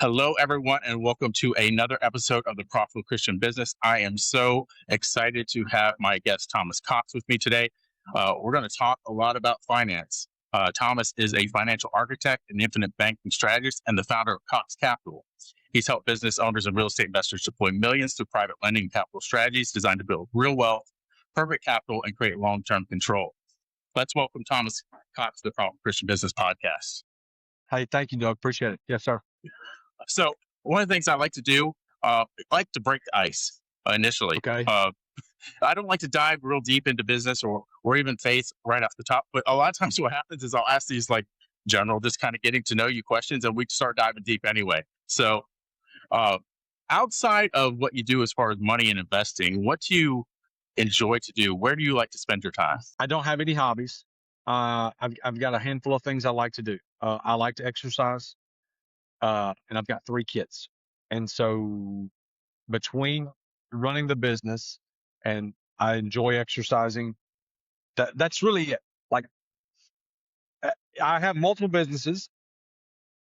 Hello, everyone, and welcome to another episode of the Profitable Christian Business. I am so excited to have my guest, Thomas Cox, with me today. We're going to talk a lot about finance. Thomas is a financial architect, an infinite banking strategist, and the founder of Cox Capital. He's helped business owners and real estate investors deploy millions through private lending and capital strategies designed to build real wealth, perfect capital, and create long-term control. Let's welcome Thomas Cox to the Profitable Christian Business Podcast. Hey, thank you, Doug. Appreciate it. Yes, sir. So one of the things I like to do, I like to break the ice initially. Okay. I don't like to dive real deep into business or even faith right off the top. But a lot of times what happens is I'll ask these like general, just kind of getting to know you questions, and we start diving deep anyway. So outside of what you do as far as money and investing, what do you enjoy to do? Where do you like to spend your time? I don't have any hobbies. I've got a handful of things I like to do. I like to exercise, and I've got 3 kids. And so between running the business and I enjoy exercising, that's really it. Like I have multiple businesses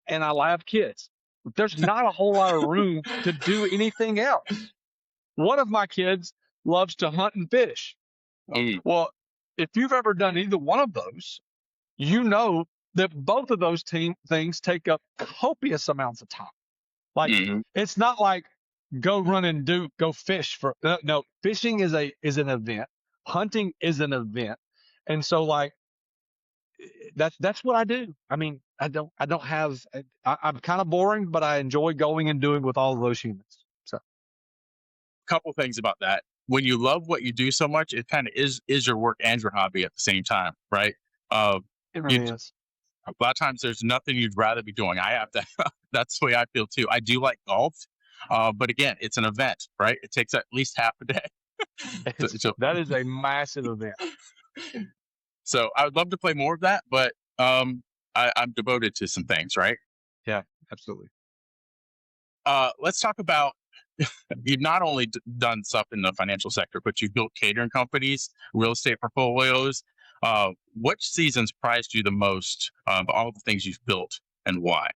and I have kids. There's not a whole lot of room to do anything else. One of my kids loves to hunt and fish. Well, if you've ever done either one of those, you know that both of those things take up copious amounts of time. Like it's not like go run and go fish for no, fishing is an event. Hunting is an event. And so like that's what I do. I mean, I'm kind of boring, but I enjoy going and doing with all of those humans. So Couple things about that. When you love what you do so much, it kind of is your work and your hobby at the same time, right? it really is. A lot of times there's nothing you'd rather be doing. I have that. That's the way I feel too. I do like golf. But again, it's an event, right? It takes at least half a day. That is a massive event. So I would love to play more of that, but I'm devoted to some things, right? Yeah, absolutely. Let's talk about, you've not only done stuff in the financial sector, but you've built catering companies, real estate portfolios. Which seasons prized you the most of all the things you've built, and why?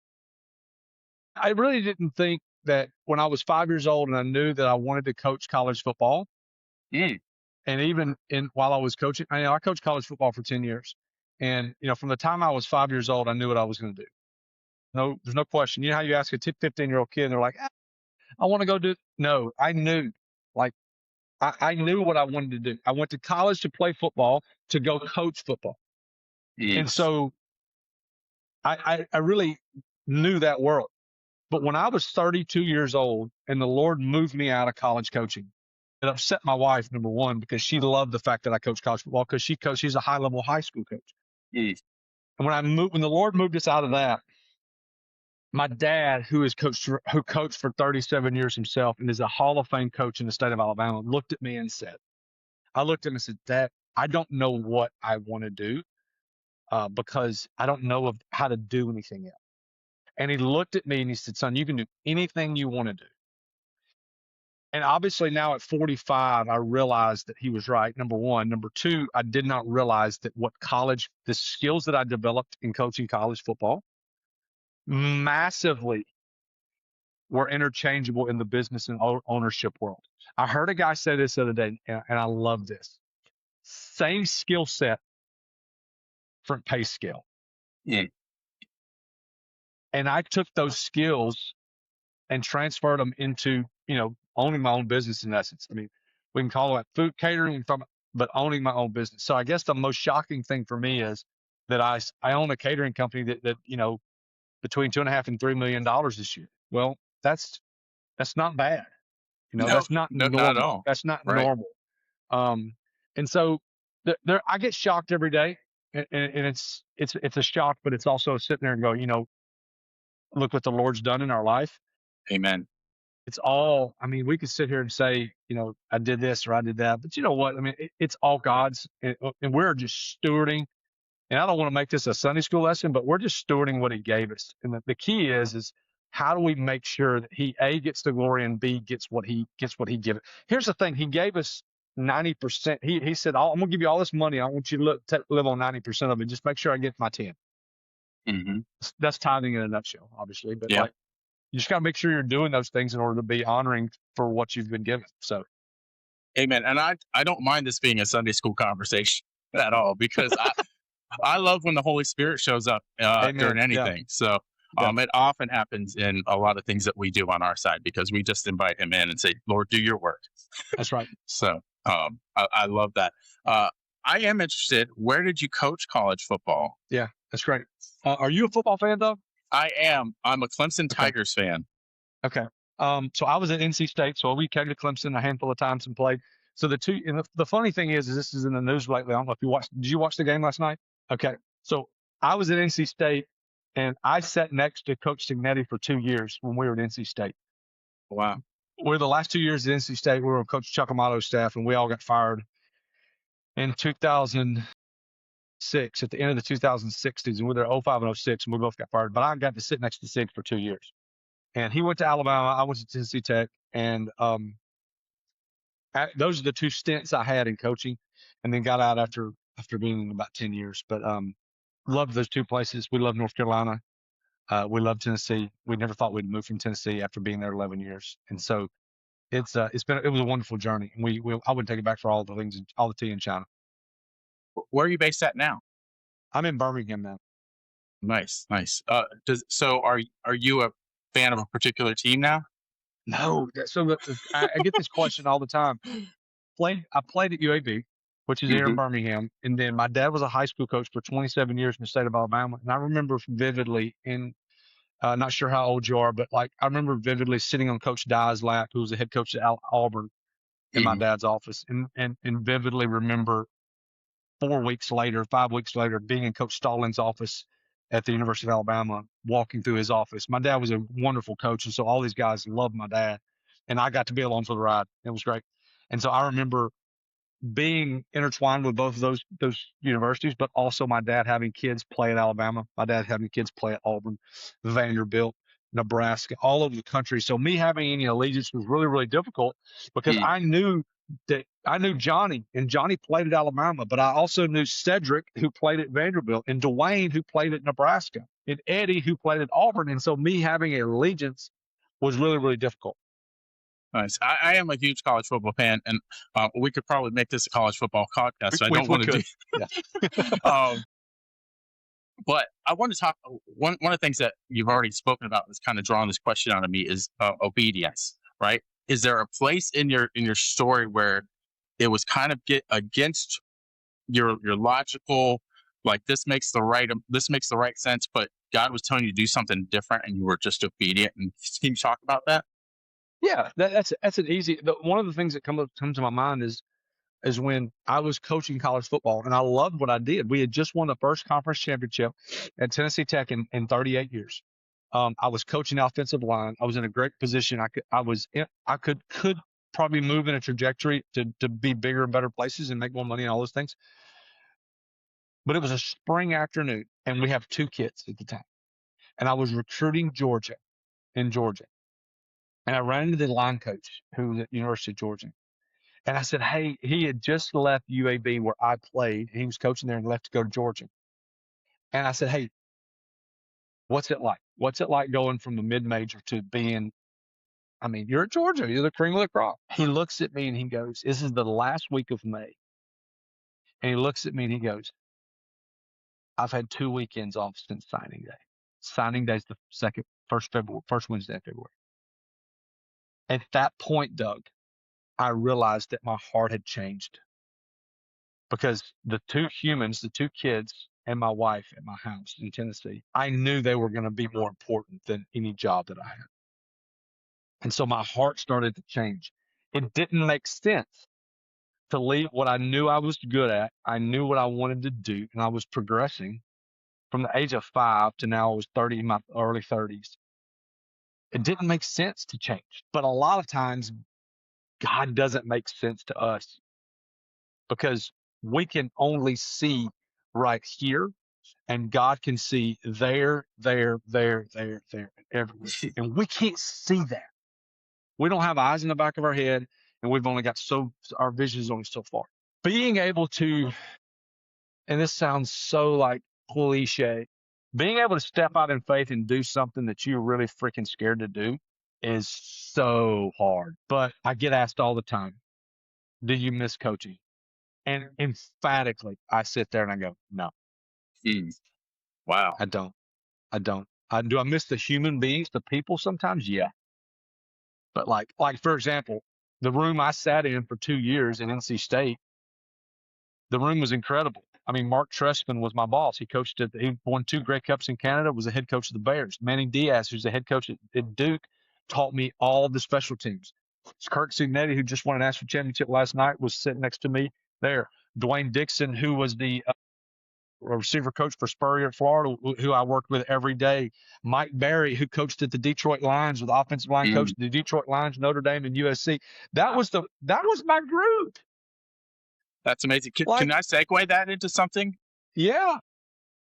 I really didn't think that when I was 5 years old and I knew that I wanted to coach college football. And even while I was coaching, I coached college football for 10 years. And, from the time I was 5 years old, I knew what I was going to do. No, there's no question. You know how you ask a 15-year-old kid and they're like, I want to go do. No, I knew. Like, I knew what I wanted to do. I went to college to play football, to go coach football. And so I really knew that world. But when I was 32 years old and the Lord moved me out of college coaching, it upset my wife, number one, because she loved the fact that I coached college football because she's a high-level high school coach. And when the Lord moved us out of that, my dad, who coached for 37 years himself and is a Hall of Fame coach in the state of Alabama, looked at me and said, Dad, I don't know what I want to do because I don't know of how to do anything else. And he looked at me and he said, son, you can do anything you want to do. And obviously now at 45, I realized that he was right, number one. Number two, I did not realize that the skills that I developed in coaching college football massively were interchangeable in the business and ownership world. I heard a guy say this the other day, and I love this. Same skill set, different pay scale. And I took those skills and transferred them into, owning my own business in essence. I mean, we can call it food catering, but owning my own business. So I guess the most shocking thing for me is that I own a catering company that between $2.5 and $3 million this year. Well, that's not bad. That's not normal. Not at all. That's not right. normal. And so I get shocked every day, and it's a shock, but it's also sitting there and go, look what the Lord's done in our life. Amen. It's all, we could sit here and say, I did this or I did that, but you know what? It's all God's, and we're just stewarding. And I don't want to make this a Sunday school lesson, but we're just stewarding what he gave us. And the key is how do we make sure that he, A, gets the glory, and B, gets what he gave it. Here's the thing. He gave us 90%. He said, I'm going to give you all this money. I want you to live on 90% of it. Just make sure I get my 10. That's tithing in a nutshell, obviously. But you just got to make sure you're doing those things in order to be honoring for what you've been given. So, amen. And I don't mind this being a Sunday school conversation at all, because I love when the Holy Spirit shows up amen. during Yeah. anything. So Yeah. it often happens in a lot of things that we do on our side, because we just invite him in and say, Lord, do your work. That's right. So I love that. I am interested. Where did you coach college football? Yeah, that's great. Are you a football fan, though? I am. I'm a Clemson Okay. Tigers fan. Okay. So I was at NC State, so we came to Clemson a handful of times and played. So the funny thing is this is in the news lately. I don't know if you watched. Did you watch the game last night? Okay. So I was at NC State, and I sat next to Coach Signetti for 2 years when we were at NC State. Wow. We're the last 2 years at NC State. We were on Coach Chuck Amato's staff, and we all got fired in 2006 at the end of the 2006 season. We were there 05 and 06, and we both got fired. But I got to sit next to Sig for 2 years. And he went to Alabama. I went to Tennessee Tech, and those are the two stints I had in coaching, and then got out after being in about 10 years. But loved those two places. We loved North Carolina. We loved Tennessee. We never thought we'd move from Tennessee after being there 11 years, and so it was a wonderful journey. And I wouldn't take it back for all the tea in China. Where are you based at now? I'm in Birmingham now. Nice. So are you a fan of a particular team now? No, so I get this question all the time. I played at UAB, which is here in Birmingham, and then my dad was a high school coach for 27 years in the state of Alabama, and I remember vividly not sure how old you are, but like I remember vividly sitting on Coach Dye's lap, who was the head coach at Auburn, in my dad's office, and vividly remember 5 weeks later, being in Coach Stallings' office at the University of Alabama, walking through his office. My dad was a wonderful coach, and so all these guys loved my dad, and I got to be along for the ride. It was great. And so I remember being intertwined with both of those universities, but also my dad having kids play at Alabama, my dad having kids play at Auburn, Vanderbilt, Nebraska, all over the country. So me having any allegiance was really, really difficult, because I knew Johnny, and Johnny played at Alabama, but I also knew Cedric, who played at Vanderbilt, and Dwayne, who played at Nebraska, and Eddie, who played at Auburn. And so me having an allegiance was really, really difficult. Nice. I am a huge college football fan, and we could probably make this a college football podcast. So I don't want to do. Yeah. But I want to talk. One of the things that you've already spoken about that's kind of drawn this question out of me is obedience. Right? Is there a place in your story where it was kind of against your logical, like this makes the right sense, but God was telling you to do something different, and you were just obedient? And can you talk about that? Yeah, that's an easy. One of the things that comes to my mind is when I was coaching college football, and I loved what I did. We had just won the first conference championship at Tennessee Tech in 38 years. I was coaching offensive line. I was in a great position. I could probably move in a trajectory to be bigger and better places and make more money and all those things. But it was a spring afternoon, and we have 2 kids at the time, and I was recruiting in Georgia. And I ran into the line coach who was at the University of Georgia. And I said, hey, he had just left UAB where I played. And he was coaching there and left to go to Georgia. And I said, hey, what's it like? What's it like going from the mid-major to being, you're at Georgia. You're the cream of the crop. He looks at me and he goes, this is the last week of May. And he looks at me and he goes, I've had 2 weekends off since signing day. Signing day is the first Wednesday of February. At that point, Doug, I realized that my heart had changed, because the 2 humans, the 2 kids and my wife at my house in Tennessee, I knew they were going to be more important than any job that I had. And so my heart started to change. It didn't make sense to leave what I knew I was good at. I knew what I wanted to do, and I was progressing from the age of 5 to now I was 30, in my early 30s. It didn't make sense to change. But a lot of times, God doesn't make sense to us, because we can only see right here, and God can see there, and everywhere. And we can't see that. We don't have eyes in the back of our head, and we've only got our vision is only so far. Being able to, and this sounds so like cliche, being able to step out in faith and do something that you're really freaking scared to do is so hard. But I get asked all the time, do you miss coaching? And emphatically, I sit there and I go, no, Wow. I don't. Do I miss the human beings, the people sometimes? Yeah. But like for example, the room I sat in for 2 years in NC State, the room was incredible. I mean, Mark Trestman was my boss. He won 2 Grey Cups in Canada, was the head coach of the Bears. Manning Diaz, who's the head coach at Duke, taught me all the special teams. Kirk Signetti, who just won a national championship last night, was sitting next to me there. Dwayne Dixon, who was the receiver coach for Spurrier at Florida, who I worked with every day. Mike Barry, who coached at the Detroit Lions, with offensive line coach at the Detroit Lions, Notre Dame, and USC. That was my group. That's amazing. Can I segue that into something? Yeah.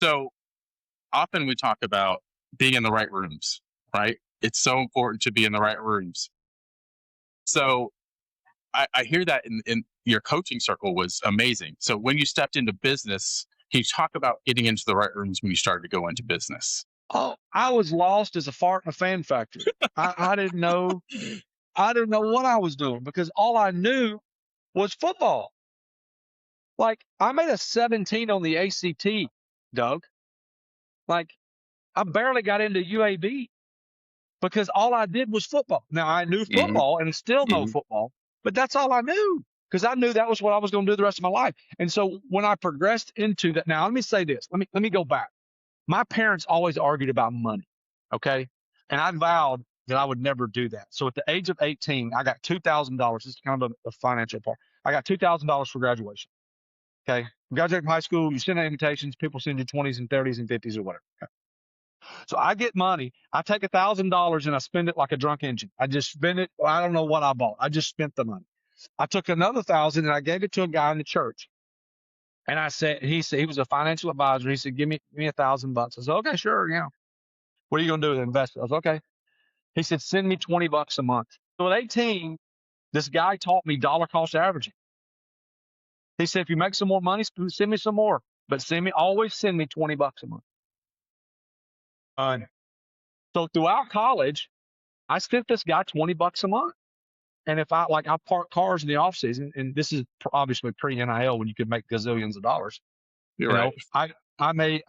So often we talk about being in the right rooms, right? It's so important to be in the right rooms. So I hear that in your coaching circle was amazing. So when you stepped into business, can you talk about getting into the right rooms when you started to go into business? Oh, I was lost as a fart in a fan factory. I didn't know. I didn't know what I was doing because all I knew was football. Like, I made a 17 on the ACT, Doug. Like, I barely got into UAB because all I did was football. Now, I knew football and still know football, but that's all I knew because I knew that was what I was going to do the rest of my life. And so when I progressed into that, now let me say this. Let me go back. My parents always argued about money, okay? And I vowed that I would never do that. So at the age of 18, I got $2,000. This is kind of a financial part. I got $2,000 for graduation. Okay. Graduate from high school, you send out invitations, people send you 20s and 30s and 50s or whatever. Okay. So I get money. I take $1,000 and I spend it like a drunk engine. I just spend it. I don't know what I bought. I just spent the money. I took another 1,000 and I gave it to a guy in the church. And he said, he was a financial advisor. He said, give me $1,000. I said, okay, sure. Yeah. What are you going to do with it? Invest it? I was okay. He said, send me $20 a month. So at 18, this guy taught me dollar cost averaging. He said, if you make some more money, send me some more, but always send me $20 a month. So throughout college, I sent this guy $20 a month. And if I park cars in the off season, and this is obviously pre-NIL when you could make gazillions of dollars. You're right. Sometimes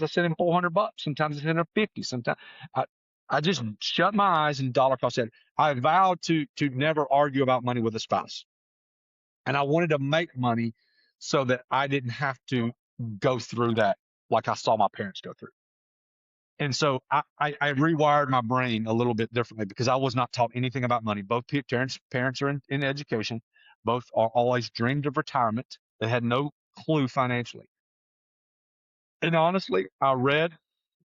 I send him $400. Sometimes I send him 50. Sometimes I just shut my eyes and dollar cost average. I vowed to never argue about money with a spouse. And I wanted to make money so that I didn't have to go through that like I saw my parents go through. And so I rewired my brain a little bit differently because I was not taught anything about money. Both parents are in education. Both are always dreamed of retirement. They had no clue financially. And honestly, I read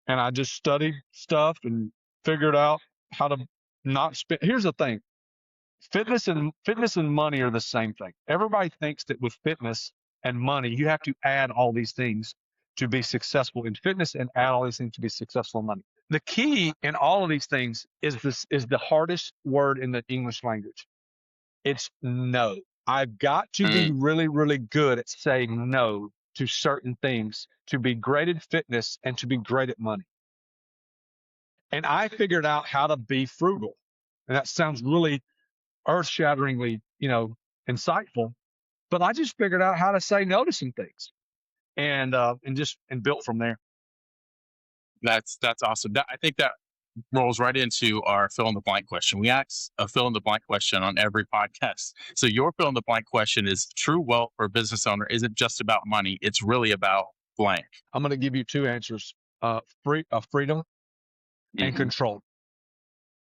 and I just studied stuff and figured out how to not spend. Here's the thing. Fitness and money are the same thing. Everybody thinks that with fitness and money, you have to add all these things to be successful in fitness and add all these things to be successful in money. The key in all of these things is the hardest word in the English language. It's no. I've got to be really, really good at saying no to certain things to be great at fitness and to be great at money. And I figured out how to be frugal. And that sounds really earth-shatteringly, insightful, but I just figured out how to say no to some things, and built from there. That's awesome. I think that rolls right into our fill in the blank question. We ask a fill in the blank question on every podcast. So your fill in the blank question is: true wealth for a business owner isn't just about money; it's really about blank. I'm going to give you 2 answers: freedom and control.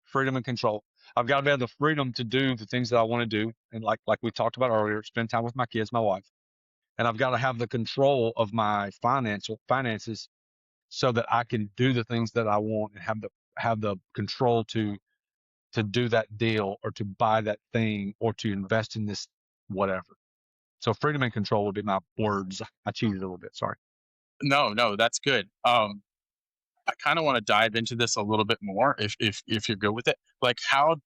Freedom and control. I've got to have the freedom to do the things that I want to do. And like we talked about earlier, spend time with my kids, my wife. And I've got to have the control of my finances so that I can do the things that I want and have the control to do that deal or to buy that thing or to invest in this, whatever. So freedom and control would be my words. I cheated a little bit. Sorry. No, that's good. I kind of want to dive into this a little bit more if you're good with it. Like how,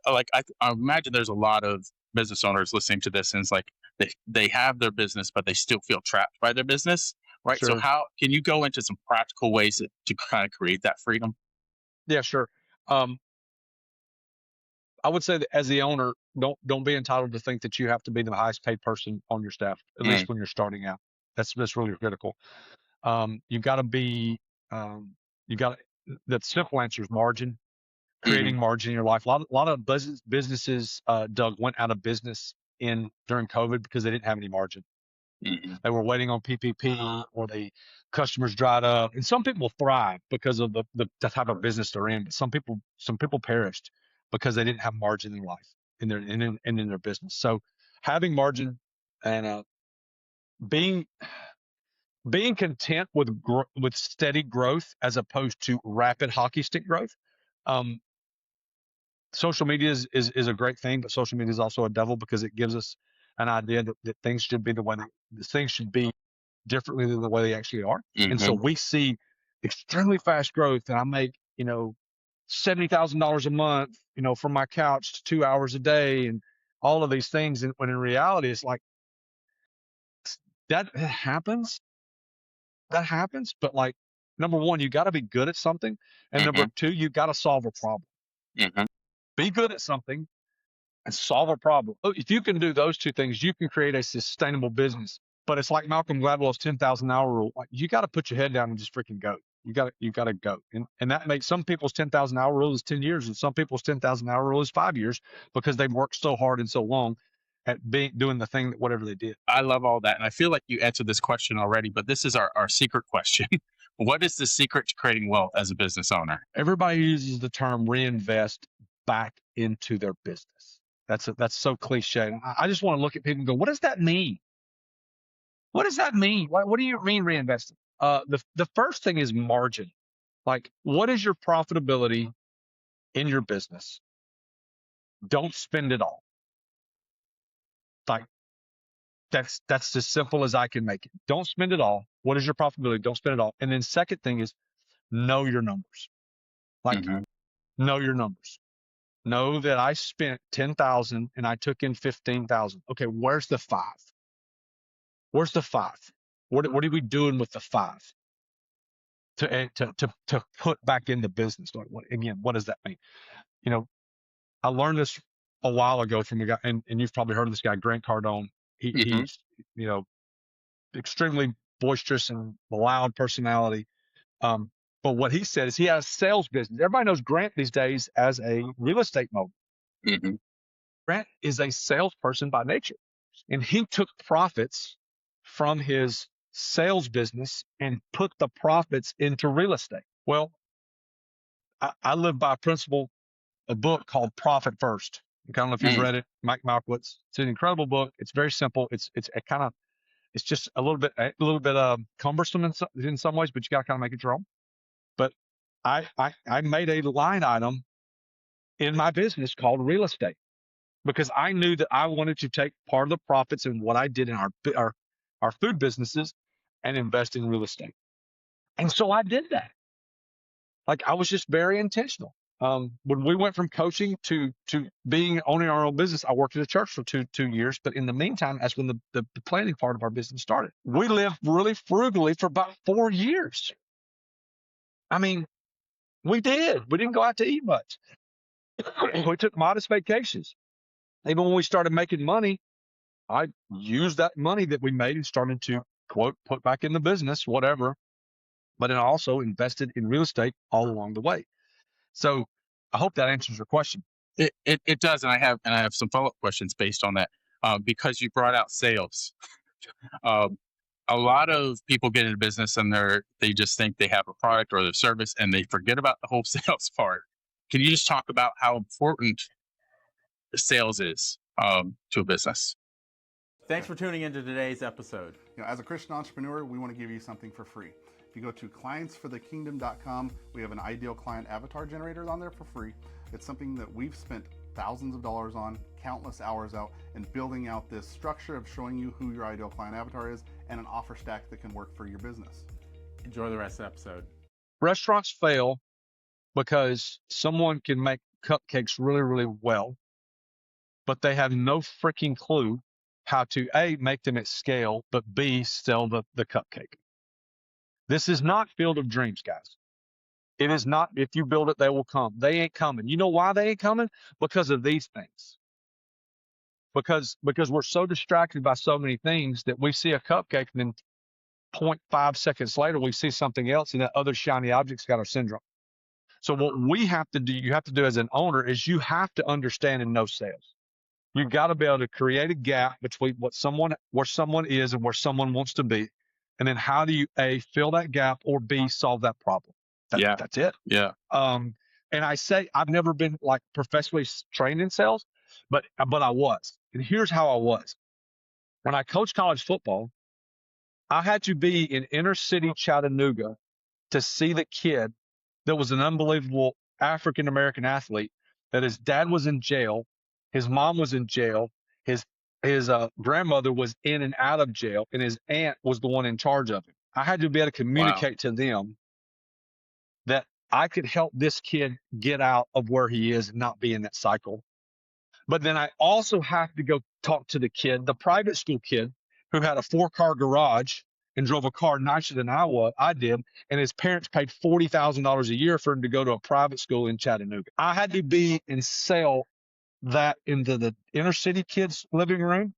I imagine there's a lot of business owners listening to this and it's like they have their business, but they still feel trapped by their business. right? So Sure. how can you go into some practical ways to kind of create that freedom? Yeah, sure. Um, I would say that as the owner, don't be entitled to think that you have to be the highest paid person on your staff, at Mm, least when you're starting out. That's really critical. You got to be, you got the simple answer is margin, hmm creating margin in your life. A lot of businesses, Doug, went out of business in during COVID because they didn't have any margin. hmm They were waiting on PPP or the customers dried up. And some people thrive because of the type of business they're in. But some people perished because they didn't have margin in life in their business. So having margin and being being content with steady growth as opposed to rapid hockey stick growth. Um, Social media is a great thing, but social media is also a devil because it gives us an idea that things should be the way things should be differently than the way they actually are. And so hmm we see extremely fast growth, and I make, $70,000 a month, from my couch to 2 hours a day and all of these things. And when in reality, it's like that happens, but like, number one, you got to be good at something. And number hmm two, you got to solve a problem. hmm Be good at something and solve a problem. If you can do those two things, you can create a sustainable business. But it's like Malcolm Gladwell's 10,000 hour rule. Like, you got to put your head down and just freaking go. You got to go. And that makes some people's 10,000 hour rule is 10 years, and some people's 10,000 hour rule is 5 years because they've worked so hard and so long at doing the thing that whatever they did. I love all that. And I feel like you answered this question already, but this is our secret question. What is the secret to creating wealth as a business owner? Everybody uses the term reinvest back into their business. That's so cliche. I just want to look at people and go, what does that mean? What does that mean? What do you mean reinvesting? The first thing is margin. Like, what is your profitability in your business? Don't spend it all. Like, that's as simple as I can make it. Don't spend it all. What is your profitability? Don't spend it all. And then second thing is know your numbers. Like, hmm know your numbers. Know that I spent 10,000 and I took in 15,000. Okay, where's the five? Where's the five? What are we doing with the five to put back in the business? Like, what does that mean? You know, I learned this a while ago from a guy, and you've probably heard of this guy, Grant Cardone. hmm He's, extremely boisterous and loud personality. Um, but what he said is he has a sales business. Everybody knows Grant these days as a real estate mogul. hmm Grant is a salesperson by nature, and he took profits from his sales business and put the profits into real estate. Well, I live by a principle, a book called Profit First. I don't know if you've mm read it, Mike Malkowitz. It's an incredible book. It's very simple. It's just a little bit cumbersome in some ways, but you got to kind of make it your own. But I made a line item in my business called real estate because I knew that I wanted to take part of the profits in what I did in our food businesses and invest in real estate. And so I did that. Like, I was just very intentional. When we went from coaching to being owning our own business, I worked at a church for two years. But in the meantime, that's when the planning part of our business started. We lived really frugally for about 4 years. I mean, we did. We didn't go out to eat much. We took modest vacations. Even when we started making money, I used that money that we made and started to, quote, put back in the business, whatever. But it also invested in real estate all along the way. So I hope that answers your question. It does, and I have some follow up questions based on that. Because you brought out sales. Um, a lot of people get into business and they just think they have a product or a service and they forget about the whole sales part. Can you just talk about how important sales is to a business? Thanks for tuning into today's episode. As a Christian entrepreneur, we want to give you something for free. If you go to clientsforthekingdom.com, we have an ideal client avatar generator on there for free. It's something that we've spent thousands of dollars on, countless hours out, and building out this structure of showing you who your ideal client avatar is and an offer stack that can work for your business. Enjoy the rest of the episode. Restaurants fail because someone can make cupcakes really, really well, but they have no freaking clue how to A, make them at scale, but B, sell the cupcake. This is not Field of Dreams, guys. It is not, if you build it, they will come. They ain't coming. You know why they ain't coming? Because of these things. Because we're so distracted by so many things that we see a cupcake and then 0.5 seconds later, we see something else and that other shiny object's got our syndrome. So what we have to do, you have to do as an owner, is you have to understand and know sales. You've got to be able to create a gap between where someone is and where someone wants to be. And then how do you, A, fill that gap, or B, solve that problem? That's it. Yeah. And I say I've never been like professionally trained in sales, but I was. And here's how I was. When I coached college football, I had to be in inner city Chattanooga to see the kid that was an unbelievable African American athlete, that his dad was in jail, his mom was in jail, his grandmother was in and out of jail, and his aunt was the one in charge of him. I had to be able to communicate to them that I could help this kid get out of where he is and not be in that cycle. But then I also have to go talk to the kid, the private school kid, who had a 4-car garage and drove a car nicer than I did, and his parents paid $40,000 a year for him to go to a private school in Chattanooga. I had to be and sell that into the inner city kid's living room,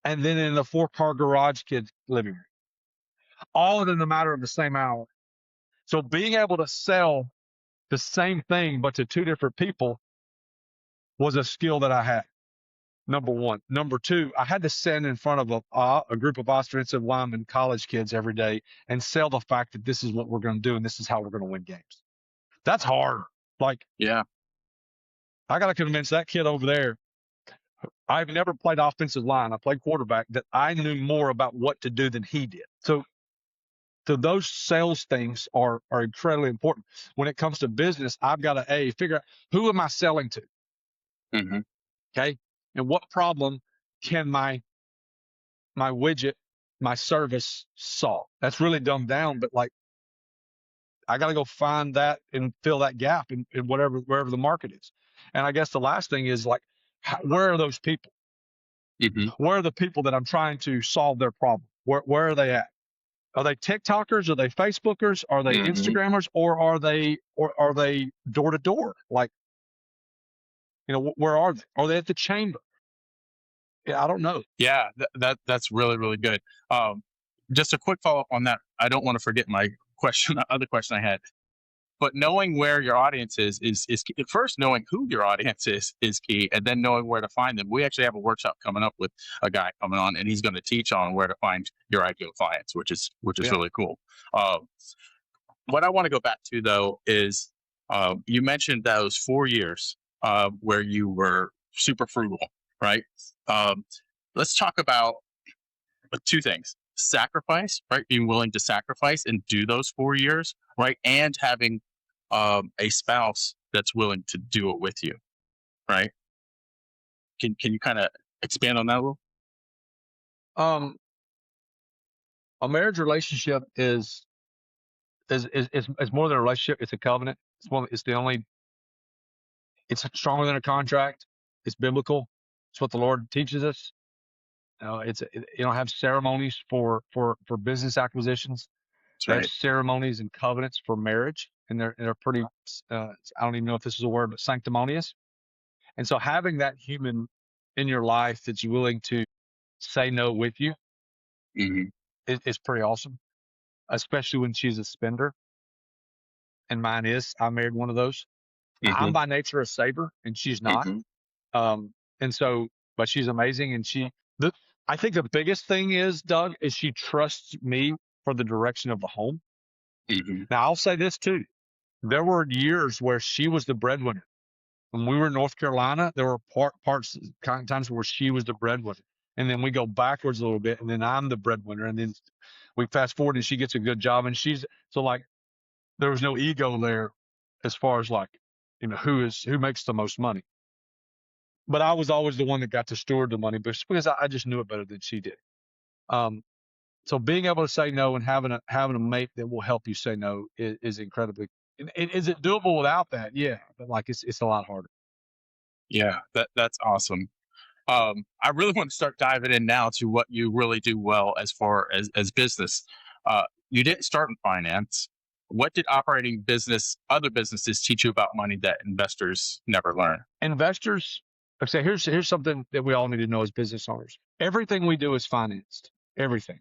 and then in the 4-car garage kid's living room, all in a matter of the same hour. So being able to sell the same thing but to two different people was a skill that I had. Number one. Number two, I had to stand in front of a group of offensive linemen, college kids every day, and sell the fact that this is what we're going to do and this is how we're going to win games. That's hard. Like, Yeah. I got to convince that kid over there. I've never played offensive line. I played quarterback, that I knew more about what to do than he did. So those sales things are incredibly important. When it comes to business, I've got to figure out, who am I selling to? Mm-hmm. Okay. And what problem can my widget, my service solve? That's really dumbed down, but like, I got to go find that and fill that gap in wherever the market is. And I guess the last thing is like, where are those people? Mm-hmm. Where are the people that I'm trying to solve their problem? Where are they at? Are they TikTokers? Are they Facebookers? Are they Instagrammers? Or are they door to door? Like, where are they? Are they at the chamber? Yeah, I don't know. Yeah, that's really, really good. Just a quick follow-up on that. I don't want to forget my other question I had. But knowing where your audience is key. First, knowing who your audience is key, and then knowing where to find them. We actually have a workshop coming up with a guy coming on, and he's going to teach on where to find your ideal clients, which is really cool. What I want to go back to though is you mentioned those 4 years where you were super frugal, right? Let's talk about two things: sacrifice, right? Being willing to sacrifice and do those 4 years, right? And having a spouse that's willing to do it with you, right? Can you kind of expand on that a little? A marriage relationship is more than a relationship. It's a covenant. It's stronger than a contract. It's biblical. It's what the Lord teaches us. You don't have ceremonies for business acquisitions. They have ceremonies and covenants for marriage, and they're pretty. I don't even know if this is a word, but sanctimonious. And so having that human in your life that's willing to say no with you is pretty awesome, especially when she's a spender. And mine is. I married one of those. I'm by nature a saver, and she's not. And so, but she's amazing, and I think the biggest thing is, Doug, is she trusts me for the direction of the home. Now, I'll say this too. There were years where she was the breadwinner. When we were in North Carolina, there were times where she was the breadwinner. And then we go backwards a little bit, and then I'm the breadwinner. And then we fast forward, and she gets a good job. And there was no ego there as far as who makes the most money. But I was always the one that got to steward the money, because I just knew it better than she did. So being able to say no and having a mate that will help you say no is incredibly. Is it doable without that? Yeah, but it's a lot harder. Yeah, that's awesome. I really want to start diving in now to what you really do well as far as business. you didn't start in finance. What did operating other businesses teach you about money that investors never learn? Investors, I say, here's something that we all need to know as business owners. Everything we do is financed. Everything.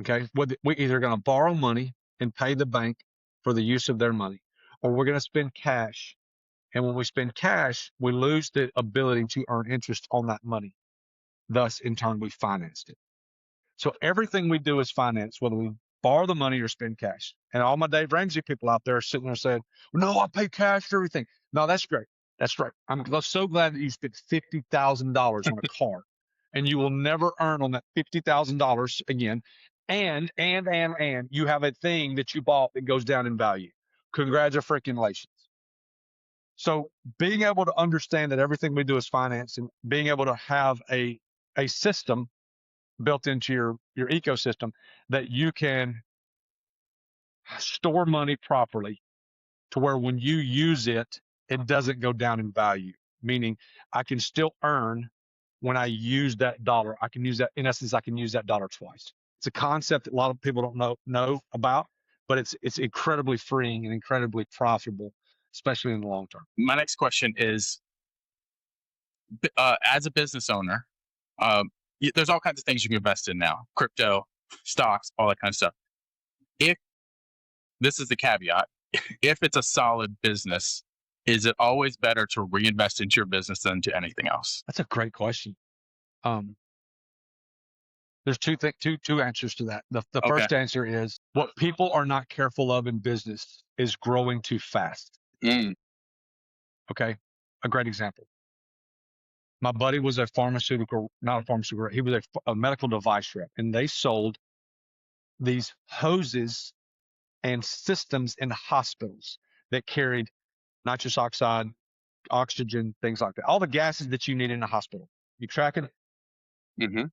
Okay. We're either going to borrow money and pay the bank for the use of their money, or we're going to spend cash. And when we spend cash, we lose the ability to earn interest on that money. Thus, in turn, we financed it. So everything we do is financed, whether we borrow the money or spend cash. And all my Dave Ramsey people out there are sitting there saying, well, no, I pay cash for everything. No, that's great. That's great. I'm so glad that you spent $50,000 on a car, and you will never earn on that $50,000 again. And you have a thing that you bought that goes down in value. Congratulations. So being able to understand that everything we do is finance, and being able to have a system built into your ecosystem that you can store money properly to where when you use it, it doesn't go down in value. Meaning I can still earn when I use that dollar. I can use that, in essence, I can use that dollar twice. It's a concept that a lot of people don't know about, but it's incredibly freeing and incredibly profitable, especially in the long term. My next question is, as a business owner, there's all kinds of things you can invest in now: crypto, stocks, all that kind of stuff. If this is the caveat, if it's a solid business, is it always better to reinvest into your business than to anything else? That's a great question. There's two answers to that. The Okay. first answer is, what people are not careful of in business is growing too fast. Okay. A great example. My buddy was not a pharmaceutical, he was a medical device rep, and they sold these hoses and systems in hospitals that carried nitrous oxide, oxygen, things like that. All the gases that you need in a hospital. You tracking? Mm-hmm.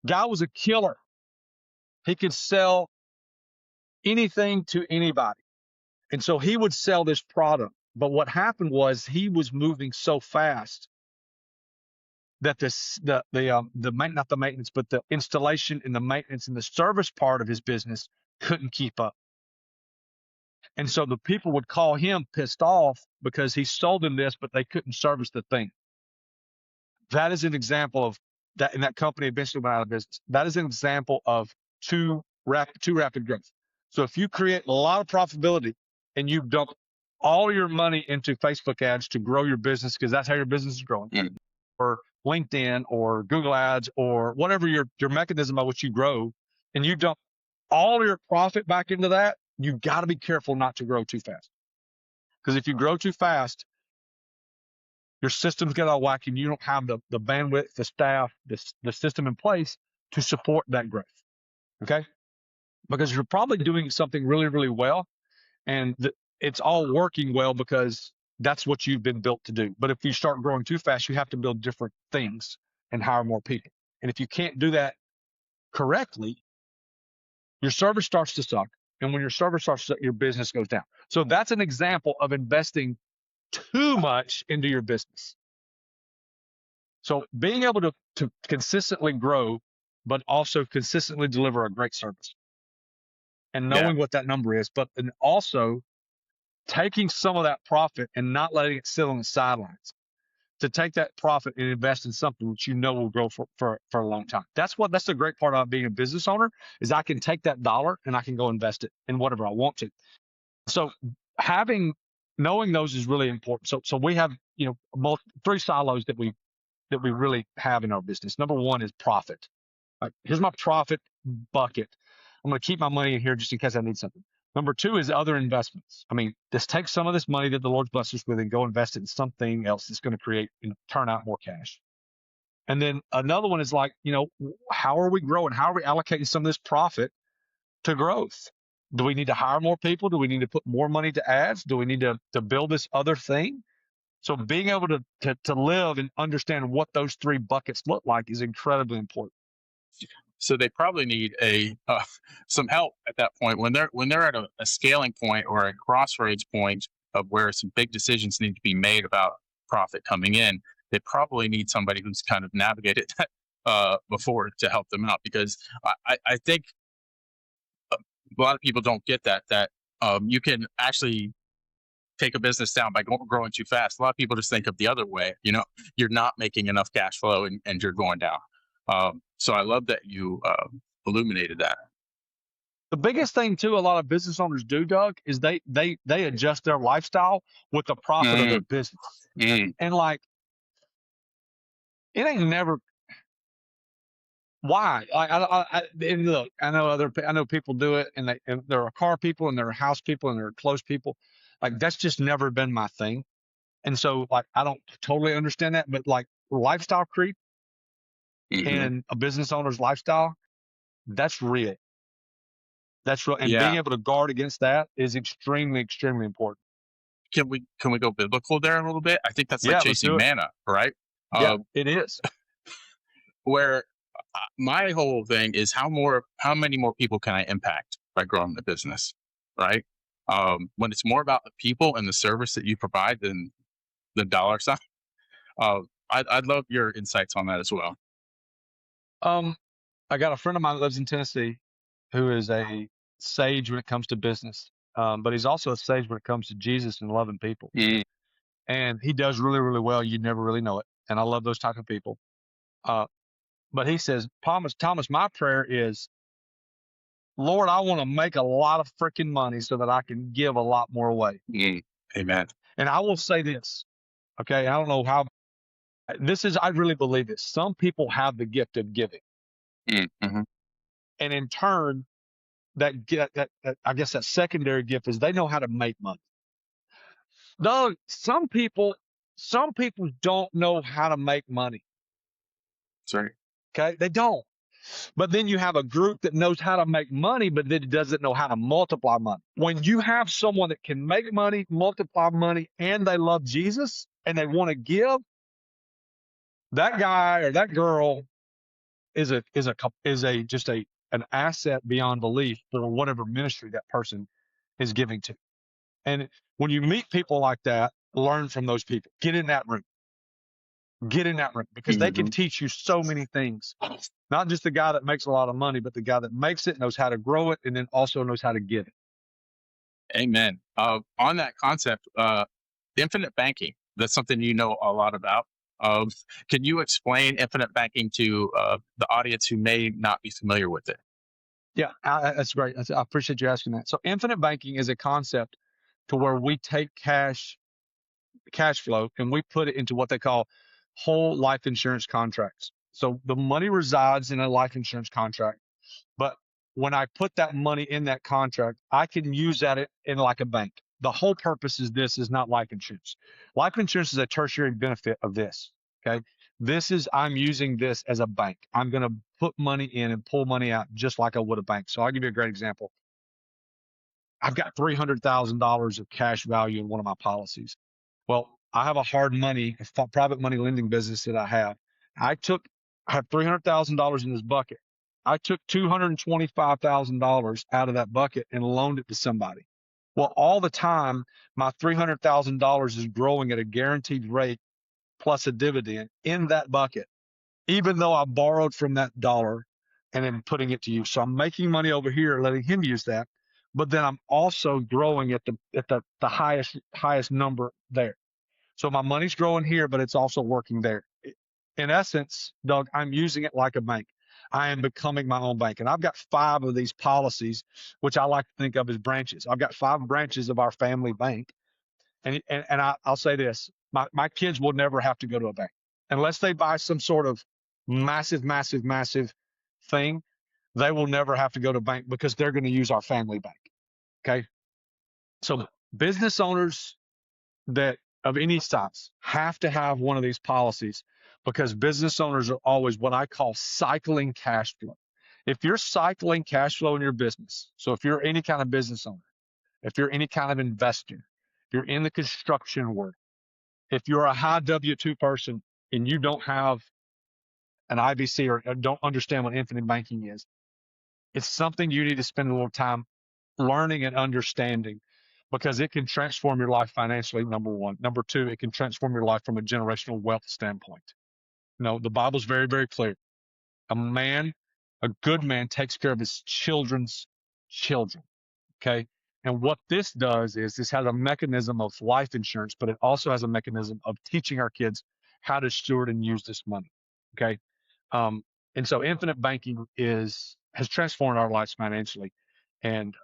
Guy was a killer. He could sell anything to anybody. And so he would sell this product. But what happened was he was moving so fast that not the maintenance, but the installation and the maintenance and the service part of his business couldn't keep up. And so the people would call him pissed off because he sold them this, but they couldn't service the thing. That is an example of that, and that company eventually went out of business. That is an example of too rapid growth. So if you create a lot of profitability and you dump all your money into Facebook ads to grow your business, because that's how your business is growing, or LinkedIn or Google ads or whatever your mechanism by which you grow, and you dump all your profit back into that, you got to be careful not to grow too fast. Because if you grow too fast, your systems get out of whack and you don't have the bandwidth, the staff, the system in place to support that growth. Okay? Because you're probably doing something really, really well, and it's all working well because that's what you've been built to do. But if you start growing too fast, you have to build different things and hire more people. And if you can't do that correctly, your service starts to suck. And when your service starts to suck, your business goes down. So that's an example of investing too much into your business. So being able to consistently grow, but also consistently deliver a great service, and knowing what that number is, but and also taking some of that profit and not letting it sit on the sidelines, to take that profit and invest in something that you know will grow for a long time. That's the great part about being a business owner, is I can take that dollar and I can go invest it in whatever I want to. So knowing those is really important. So we have, three silos that we really have in our business. Number one is profit. All right, here's my profit bucket. I'm going to keep my money in here just in case I need something. Number two is other investments. I mean, just take some of this money that the Lord's blessed us with and go invest it in something else that's going to create and turn out more cash. And then another one is like, how are we growing? How are we allocating some of this profit to growth? Do we need to hire more people? Do we need to put more money to ads? Do we need to build this other thing? So being able to live and understand what those three buckets look like is incredibly important. So they probably need some help at that point when they're at a scaling point or a crossroads point of where some big decisions need to be made about profit coming in. They probably need somebody who's kind of navigated that before to help them out, because I think a lot of people don't get that you can actually take a business down by growing too fast. A lot of people just think of the other way. You're not making enough cash flow and you're going down. So I love that you illuminated that. The biggest thing too, a lot of business owners do, Doug, is they adjust their lifestyle with the profit of their business. And like, it ain't never. Why? And look, I know people do it, and there are car people, and there are house people, and there are close people. Like, that's just never been my thing. And so, like, I don't totally understand that, but like lifestyle creep in a business owner's lifestyle, that's real. That's real. And being able to guard against that is extremely, extremely important. Can we go biblical there a little bit? I think that's like let's chasing do it. manna, right? Yeah, it is. Where my whole thing is how many more people can I impact by growing the business, right? When it's more about the people and the service that you provide than the dollar sign. I'd love your insights on that as well. I got a friend of mine that lives in Tennessee who is a sage when it comes to business, but he's also a sage when it comes to Jesus and loving people. And he does really, really well. You never really know it. And I love those type of people. But he says, Thomas, my prayer is, Lord, I want to make a lot of freaking money so that I can give a lot more away. Amen. And I will say this, okay? I don't know how I really believe this. Some people have the gift of giving. And in turn, that I guess that secondary gift is they know how to make money. No, some people don't know how to make money. Sorry. Okay, they don't. But then you have a group that knows how to make money, but then doesn't know how to multiply money. When you have someone that can make money, multiply money, and they love Jesus and they want to give, that guy or that girl is an asset beyond belief for whatever ministry that person is giving to. And when you meet people like that, learn from those people. Get in that room. Because they can teach you so many things. Not just the guy that makes a lot of money, but the guy that makes it, knows how to grow it, and then also knows how to give it. Amen. On that concept, infinite banking, that's something you know a lot about. Can you explain infinite banking to the audience who may not be familiar with it? Yeah, that's great. I appreciate you asking that. So infinite banking is a concept to where we take cash flow and we put it into what they call whole life insurance contracts. So the money resides in a life insurance contract, but when I put that money in that contract, I can use that in like a bank. The whole purpose is not life insurance. Life insurance is a tertiary benefit of this. Okay. I'm using this as a bank. I'm going to put money in and pull money out just like I would a bank. So I'll give you a great example. I've got $300,000 of cash value in one of my policies. Well, I have a private money lending business that I have. I have $300,000 in this bucket. I took $225,000 out of that bucket and loaned it to somebody. Well, all the time, my $300,000 is growing at a guaranteed rate plus a dividend in that bucket, even though I borrowed from that dollar and then putting it to use. So I'm making money over here, letting him use that, but then I'm also growing at the highest number there. So my money's growing here, but it's also working there. In essence, Doug, I'm using it like a bank. I am becoming my own bank. And I've got 5 of these policies, which I like to think of as branches. I've got 5 branches of our family bank. And I'll say this, my kids will never have to go to a bank unless they buy some sort of massive thing. They will never have to go to a bank because they're going to use our family bank. Okay. So business owners that of any size have to have one of these policies because business owners are always what I call cycling cash flow. If you're cycling cash flow in your business, so if you're any kind of business owner, if you're any kind of investor, if you're in the construction world, if you're a high W-2 person and you don't have an IBC or don't understand what infinite banking is, it's something you need to spend a little time learning and understanding because it can transform your life financially, number one. Number two, it can transform your life from a generational wealth standpoint. The Bible's very, very clear. A good man takes care of his children's children. Okay. And what this does is this has a mechanism of life insurance, but it also has a mechanism of teaching our kids how to steward and use this money. Okay. And so infinite banking has transformed our lives financially. And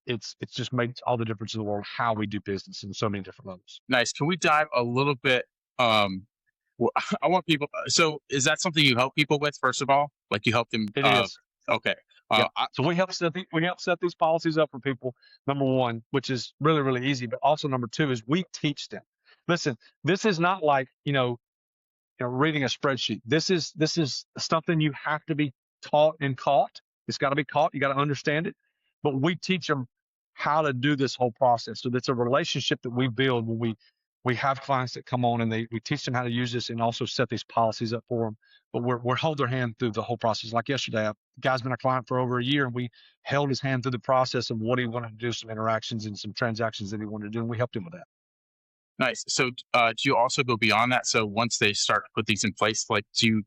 it's just made all the difference in the world how we do business in so many different levels. Nice. Can we dive a little bit? Well, I want people. So, is that something you help people with? First of all, like you help them. It is. Okay. Yeah. So we help set these policies up for people. Number one, which is really, really easy, but also number two is we teach them. Listen, this is not like reading a spreadsheet. This is something you have to be taught and caught. It's got to be caught. You got to understand it. But we teach them how to do this whole process. So that's a relationship that we build when we have clients that come on and we teach them how to use this and also set these policies up for them. But we're hold their hand through the whole process. Like yesterday, a guy's been a client for over a year, and we held his hand through the process of what he wanted to do, some interactions and some transactions that he wanted to do, and we helped him with that. Nice. So, do you also go beyond that? So, once they start to put these in place, like do you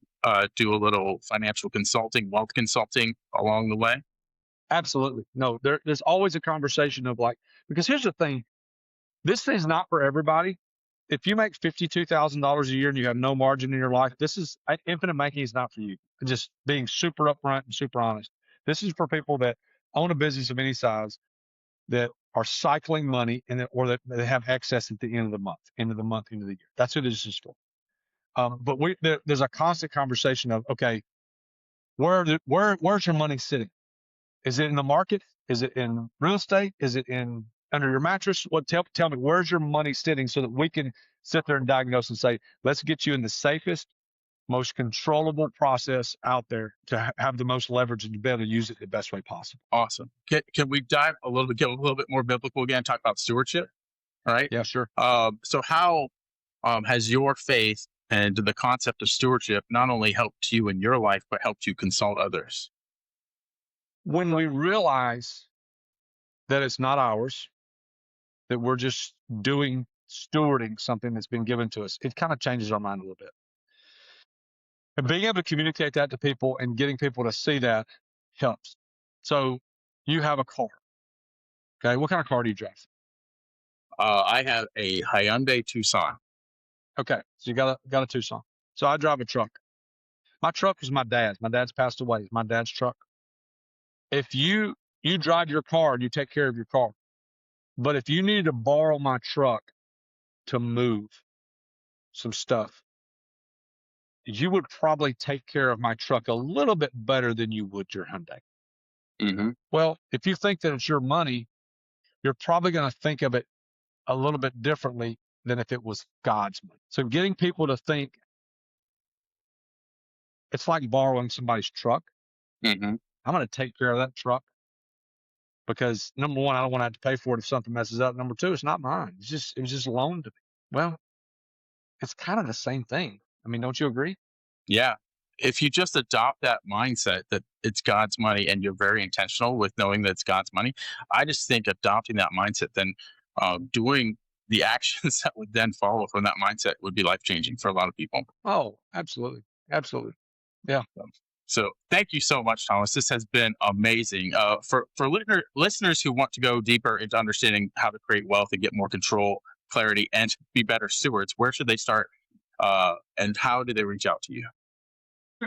do a little financial consulting, wealth consulting along the way? Absolutely. No, there's always a conversation of because here's the thing, this thing's not for everybody. If you make $52,000 a year and you have no margin in your life, infinite banking is not for you. Just being super upfront and super honest. This is for people that own a business of any size that are cycling money or that they have excess at the end of the month, end of the year. That's who this is for. But there's a constant conversation of, okay, where's your money sitting? Is it in the market? Is it in real estate? Is it under your mattress? Tell me, where's your money sitting so that we can sit there and diagnose and say, let's get you in the safest, most controllable process out there to have the most leverage and to be able to use it the best way possible. Awesome. Can we get a little bit more biblical again, talk about stewardship? All right. Yeah, sure. So how has your faith and the concept of stewardship not only helped you in your life, but helped you consult others? When we realize that it's not ours, that we're just stewarding something that's been given to us, it kind of changes our mind a little bit. And being able to communicate that to people and getting people to see that helps. So you have a car. Okay. What kind of car do you drive? I have a Hyundai Tucson. Okay. So you got a Tucson. So I drive a truck. My truck is my dad's. My dad's passed away. It's my dad's truck. If you drive your car and you take care of your car, but if you needed to borrow my truck to move some stuff, you would probably take care of my truck a little bit better than you would your Hyundai. Mm-hmm. Well, if you think that it's your money, you're probably going to think of it a little bit differently than if it was God's money. So getting people to think it's like borrowing somebody's truck. Mm-hmm. I'm going to take care of that truck because number one, I don't want to have to pay for it if something messes up. Number two, it's not mine. It was just loaned to me. Well, it's kind of the same thing. I mean, don't you agree? Yeah. If you just adopt that mindset that it's God's money and you're very intentional with knowing that it's God's money, I just think adopting that mindset, then doing the actions that would then follow from that mindset would be life-changing for a lot of people. Oh, absolutely. Absolutely. Yeah. So thank you so much, Thomas. This has been amazing. For listeners who want to go deeper into understanding how to create wealth and get more control, clarity, and be better stewards, where should they start? And how do they reach out to you?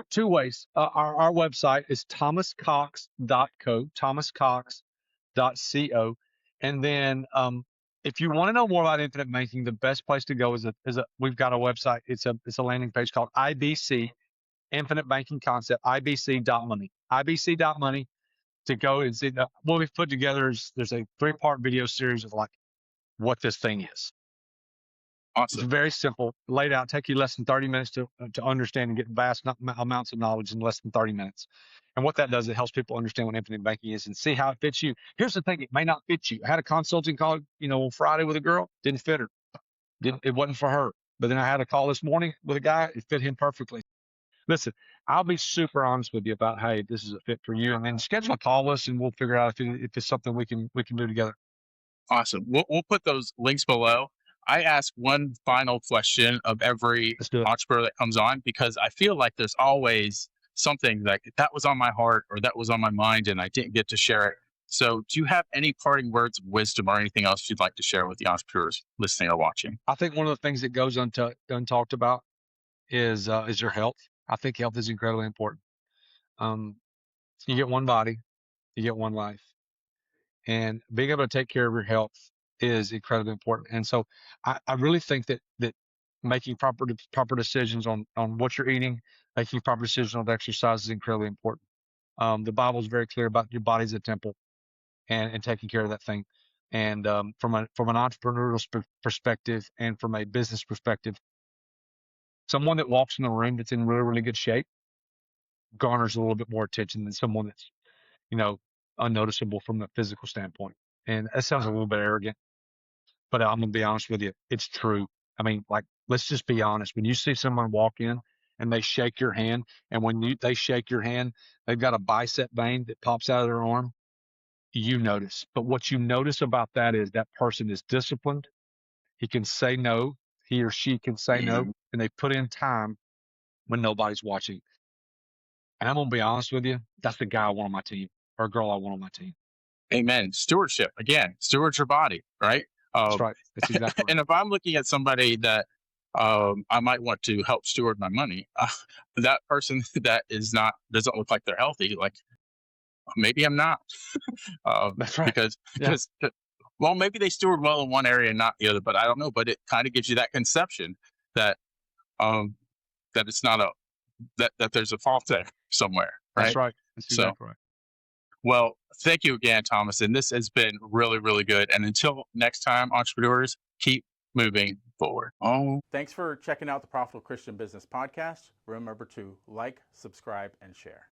Two ways. Our website is thomascox.co, thomascox.co. And then if you want to know more about infinite banking, the best place to go is we've got a website. It's a landing page called IBC, Infinite Banking Concept, ibc.money. ibc.money to go and see what we've put together there's a 3-part video series of what this thing is. Awesome. It's very simple, laid out, take you less than 30 minutes to understand and get vast amounts of knowledge in less than 30 minutes. And what that does, it helps people understand what infinite banking is and see how it fits you. Here's the thing, it may not fit you. I had a consulting call, on Friday with a girl, didn't fit her. It wasn't for her. But then I had a call this morning with a guy, it fit him perfectly. Listen, I'll be super honest with you about, hey, this is a fit for you. And then schedule a call with us and we'll figure out if it's something we can do together. Awesome. We'll put those links below. I ask one final question of every entrepreneur that comes on, because I feel like there's always something that was on my heart or that was on my mind and I didn't get to share it. So do you have any parting words of wisdom or anything else you'd like to share with the entrepreneurs listening or watching? I think one of the things that goes untalked about is your health. I think health is incredibly important. You get one body, you get one life, and being able to take care of your health is incredibly important. And so I really think that making proper decisions on what you're eating, making proper decisions on exercise is incredibly important. The Bible is very clear about your body's a temple, and taking care of that thing. And from an entrepreneurial perspective and from a business perspective, someone that walks in the room that's in really, really good shape garners a little bit more attention than someone that's, you know, unnoticeable from the physical standpoint. And that sounds a little bit arrogant, but I'm going to be honest with you. It's true. I mean, like, let's just be honest. When you see someone walk in and they shake your hand, and when they shake your hand, they've got a bicep vein that pops out of their arm, you notice. But what you notice about that is that person is disciplined. He can say no. He or she can say no, and they put in time when nobody's watching. And I'm going to be honest with you. That's the guy I want on my team, or girl I want on my team. Amen. Stewardship. Again, steward your body, right? That's right. That's exactly right. And if I'm looking at somebody that I might want to help steward my money, that person that doesn't look like they're healthy, like maybe I'm not. That's right. Because well, maybe they steward well in one area and not the other, but I don't know. But it kind of gives you that conception that that it's not that there's a fault there somewhere, right? That's right. That's exactly right. Well, thank you again, Thomas. And this has been really, really good. And until next time, entrepreneurs, keep moving forward. Thanks for checking out the Profitable Christian Business Podcast. Remember to like, subscribe, and share.